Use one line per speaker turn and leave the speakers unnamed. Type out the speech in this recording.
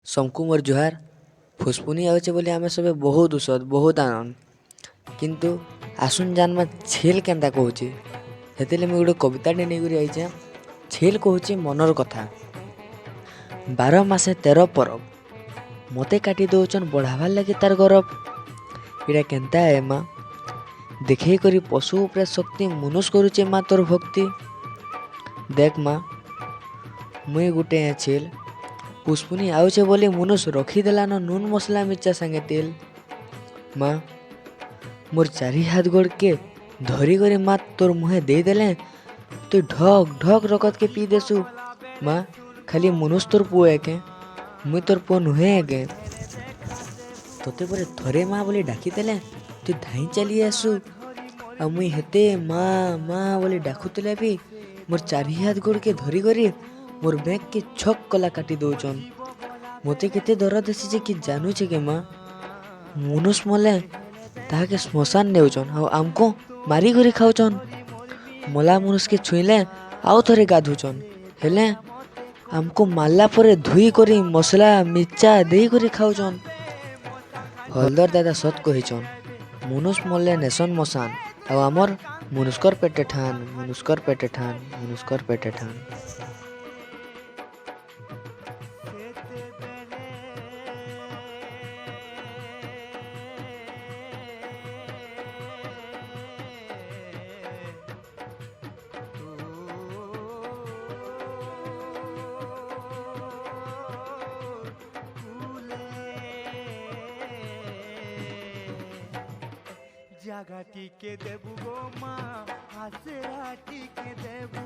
समकु मोर जुहार फुसपुनी आउचे बोली आमे सबे बहुत उसद बहुत आनंद किंतु आसुन जानमा छेल केंदा कहूचे हेतिले मुई गोटे कविताटे नेइकरी आइचे। छेल कहूचे मनर कथा 12 मासे 13 परब मते काटी दौचन बढ़ावार लगे तार गरब। इटा केंता है माँ देखे करी पशु उपरे शक्ति मनुष्य करुचे माँ तोर भक्ति। देख माँ मुई गुटे छेल पुष्पुनी आउचे बोली मनुष्य रखीदेला न नून मसला मिर्चा संगे तेल। माँ मोर चारि हाथ गोड़ के धरी करे माँ तोर मुहे दे देले तु ढक ढक रकत के पी देसु। माँ खाली मनुष्य तोर पुओ एके मुई तोर पुओ नुहे एके तोते परे थरे माँ बोली डाकी देले तु धाई चली आसु आ मुई हेते माँ माँ बोली डाकुतले भी मोर चारि हाथ गोड़ के धरी करी मोर बैग के छक कला काटी दौचन। मते केते दर्द आसी जे कि जानूचे के माँ मनुष्य मले ताके श्मशान नेउचन आ आमको मारी करी खाउचन। मला मनुष्य के छुईले आउ थरे गाधुचन हेले आमको मारला परे धुई करी मसला मिर्चा देई करी खाउचन। हलदर दादा सत कहिचन मनुष्य मरले नेसन मसान आ आमर मनुष्कर पेटे ठान मनुष्कर पेटे ठान मनुष्कर पेटे ठान।
জাগা টিকে দেবু গো মা হাসেরা টিকে দেবু।